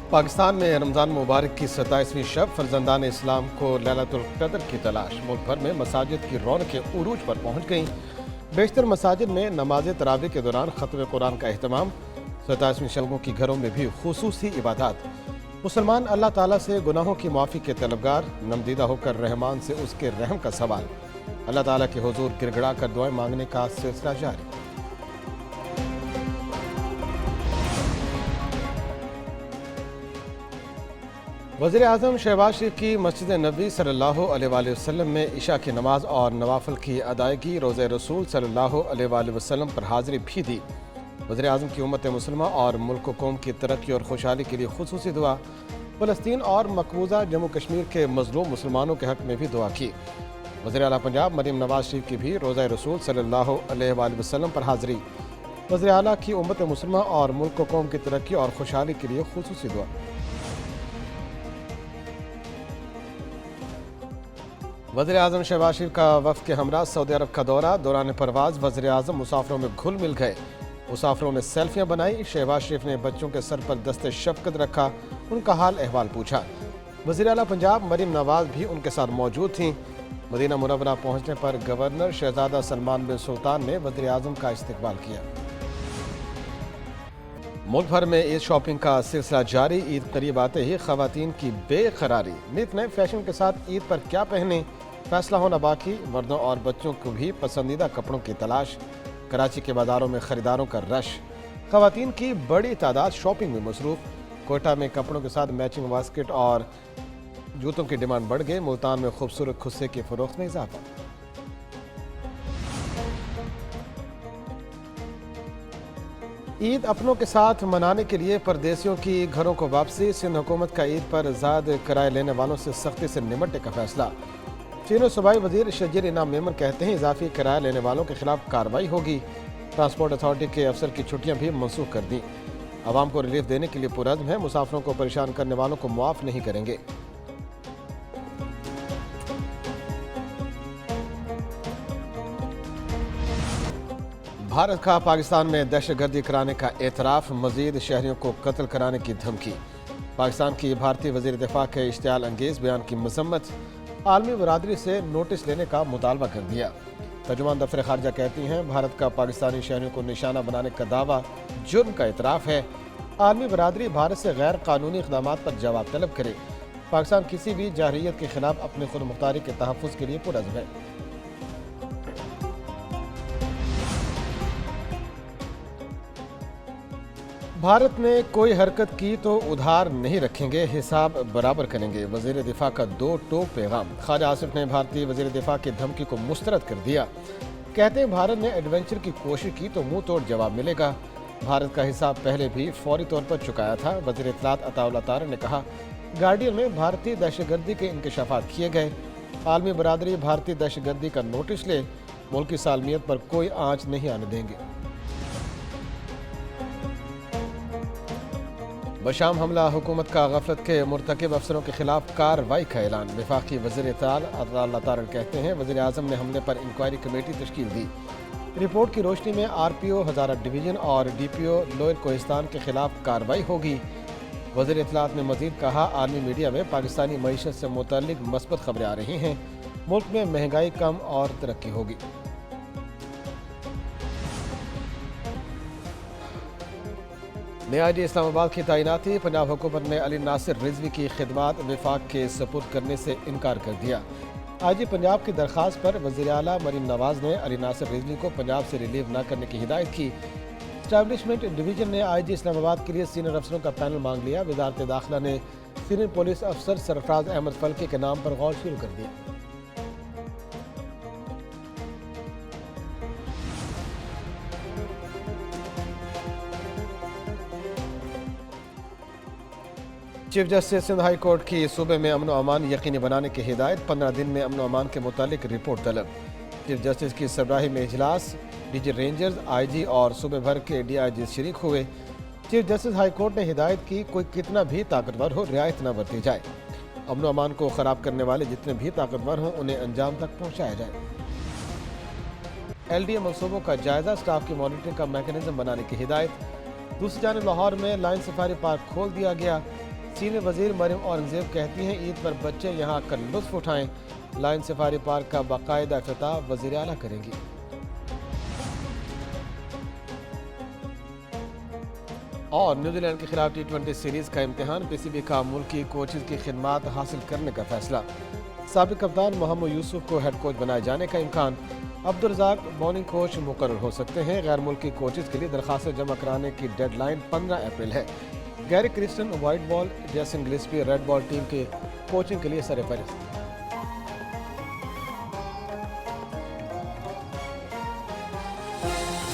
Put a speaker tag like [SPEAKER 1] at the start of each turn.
[SPEAKER 1] پاکستان میں رمضان مبارک کی 27ویں شب فرزندان اسلام کو لیلۃ القدر کی تلاش۔ ملک بھر میں مساجد کی رونقیں عروج پر پہنچ گئیں۔ بیشتر مساجد میں نماز تراویح کے دوران ختم قرآن کا اہتمام۔ 27ویں شب کی گھروں میں بھی خصوصی عبادات۔ مسلمان اللہ تعالیٰ سے گناہوں کی معافی کے طلبگار، نمدیدہ ہو کر رحمان سے اس کے رحم کا سوال۔ اللہ تعالیٰ کے حضور گڑ گڑا کر دعائیں مانگنے کا سلسلہ جاری۔ وزیر اعظم شہباز شریف کی مسجد نبوی صلی اللہ علیہ وآلہ وسلم میں عشاء کی نماز اور نوافل کی ادائیگی، روضہ رسول صلی اللہ علیہ وآلہ وسلم پر حاضری بھی دی۔ وزیر اعظم کی امت مسلمہ اور ملک و قوم کی ترقی اور خوشحالی کے لیے خصوصی دعا۔ فلسطین اور مقبوضہ جموں کشمیر کے مظلوم مسلمانوں کے حق میں بھی دعا کی۔ وزیر اعلیٰ پنجاب مریم نواز شریف کی بھی روضہ رسول صلی اللہ علیہ وآلہ وسلم پر حاضری۔ وزیر اعلیٰ کی امت مسلمہ اور ملک و قوم کی ترقی اور خوشحالی کے لیے خصوصی دعا۔ وزیر اعظم شہباز شریف کا وفد کے ہمراہ سعودی عرب کا دورہ۔ دوران پرواز وزیر اعظم مسافروں میں گھل مل گئے، مسافروں میں سیلفیاں بنائی۔ شہباز شریف نے بچوں کے سر پر دست شفقت رکھا، ان کا حال احوال پوچھا۔ وزیر اعلیٰ پنجاب مریم نواز بھی ان کے ساتھ موجود تھیں۔ مدینہ منورہ پہنچنے پر گورنر شہزادہ سلمان بن سلطان نے وزیر اعظم کا استقبال کیا۔ ملک بھر میں عید شاپنگ کا سلسلہ جاری۔ عید قریب آتے ہی خواتین کی بے قراری، نت نئے فیشن کے ساتھ عید پر کیا پہنیں فیصلہ ہونا باقی۔ مردوں اور بچوں کو بھی پسندیدہ کپڑوں کی تلاش۔ کراچی کے بازاروں میں خریداروں کا رش، خواتین کی بڑی تعداد شاپنگ میں مصروف۔ کوئٹہ میں کپڑوں کے ساتھ میچنگ باسکٹ اور جوتوں کی ڈیمانڈ بڑھ گئی۔ ملتان میں خوبصورت خصے کی فروخت میں اضافہ۔ عید اپنوں کے ساتھ منانے کے لیے پردیسیوں کی گھروں کو واپسی۔ سندھ حکومت کا عید پر زائد کرایہ لینے والوں سے سختی سے نمٹنے کا فیصلہ۔ چینی صوبائی وزیر شجر انعام میمن کہتے ہیں اضافی کرایہ لینے والوں کے خلاف کارروائی ہوگی۔ ٹرانسپورٹ اتھارٹی کے افسر کی چھٹیاں بھی منسوخ کر دیں۔ عوام کو ریلیف دینے کے لیے پرعزم ہے، مسافروں کو پریشان کرنے والوں کو معاف نہیں کریں گے۔ بھارت کا پاکستان میں دہشت گردی کرانے کا اعتراف، مزید شہریوں کو قتل کرانے کی دھمکی۔ پاکستان کی بھارتی وزیر دفاع کے اشتعال انگیز بیان کی مذمت، عالمی برادری سے نوٹس لینے کا مطالبہ کر دیا۔ ترجمان دفتر خارجہ کہتی ہیں بھارت کا پاکستانی شہریوں کو نشانہ بنانے کا دعویٰ جرم کا اعتراف ہے۔ عالمی برادری بھارت سے غیر قانونی اقدامات پر جواب طلب کرے۔ پاکستان کسی بھی جارحیت کے خلاف اپنی خود مختاری کے تحفظ کے لیے پرعزم ہے۔ بھارت نے کوئی حرکت کی تو ادھار نہیں رکھیں گے، حساب برابر کریں گے، وزیر دفاع کا دو ٹوک پیغام۔ خواجہ آصف نے بھارتی وزیر دفاع کی دھمکی کو مسترد کر دیا۔ کہتے ہیں بھارت نے ایڈونچر کی کوشش کی تو منہ توڑ جواب ملے گا۔ بھارت کا حساب پہلے بھی فوری طور پر چکایا تھا۔ وزیر اطلاعات عطا اللہ طاہر نے کہا گارڈین میں بھارتی دہشت گردی کے انکشافات کیے گئے۔ عالمی برادری بھارتی دہشت گردی کا نوٹس لے، ملک کی سالمیت پر کوئی آنچ نہیں آنے دیں گے۔ بشام حملہ، حکومت کا غفلت کے مرتکب افسروں کے خلاف کارروائی کا اعلان۔ وفاقی وزیر اطلاعات عطا اللہ طاہر کہتے ہیں وزیر اعظم نے حملے پر انکوائری کمیٹی تشکیل دی۔ رپورٹ کی روشنی میں آر پی او ہزارہ ڈویژن اور ڈی پی او لوئر کوہستان کے خلاف کارروائی ہوگی۔ وزیر اطلاعات نے مزید کہا عالمی میڈیا میں پاکستانی معیشت سے متعلق مثبت خبریں آ رہی ہیں، ملک میں مہنگائی کم اور ترقی ہوگی۔ نئے آئی جی اسلام آباد کی تعیناتی، پنجاب حکومت نے علی ناصر رضوی کی خدمات وفاق کے سپرد کرنے سے انکار کر دیا۔ آئی جی پنجاب کی درخواست پر وزیر اعلیٰ مریم نواز نے علی ناصر رضوی کو پنجاب سے ریلیو نہ کرنے کی ہدایت کی۔ اسٹیبلشمنٹ ڈویژن نے آئی جی اسلام آباد کے لیے سینئر افسروں کا پینل مانگ لیا۔ وزارت داخلہ نے سینئر پولیس افسر سرفراز احمد فلکی کے نام پر غور شروع کر دیا۔ Chief justice Sindh high court کی صوبے میں امن و امان یقینی بنانے کی ہدایت، 15 دن میں امن و امان کے متعلق رپورٹ طلب۔ چیف جسٹس کی سربراہی میں اجلاس، ڈی جی رینجرز، آئی جی اور صوبے بھر کے ڈی آئی جی شریک ہوئے۔ چیف جسٹس ہائی کورٹ نے ہدایت کی کوئی کتنا بھی طاقتور ہو رعایت نہ برتی جائے، امن و امان کو خراب کرنے والے جتنے بھی طاقتور ہوں انہیں انجام تک پہنچایا جائے۔ ایل ڈی اے منصوبوں کا جائزہ، سٹاف کی مانیٹرنگ کا میکانزم بنانے کی ہدایت۔ دوسری جانب لاہور میں لائن سفاری پارک کھول دیا گیا۔ سینئر وزیر مریم اورنگزیب کہتی ہیں عید پر بچے یہاں آ کر لطف اٹھائیں، لائن سفاری پارک کا باقاعدہ افتتاح وزیر اعلیٰ کریں گی۔ اور نیوزی لینڈ کے خلاف ٹی20 سیریز کا امتحان، پی سی بی کا ملکی کوچز کی خدمات حاصل کرنے کا فیصلہ، سابق کپتان محمد یوسف کو ہیڈ کوچ بنائے جانے کا امکان، عبدالرزاق بولنگ کوچ مقرر ہو سکتے ہیں، غیر ملکی کوچز کے لیے درخواستیں جمع کرانے کی ڈیڈ لائن 15 اپریل ہے، گیری کرسٹن وائٹ بال، جیسن گلسپی ریڈ بال ٹیم کے کوچنگ کے لیے سرفہرست۔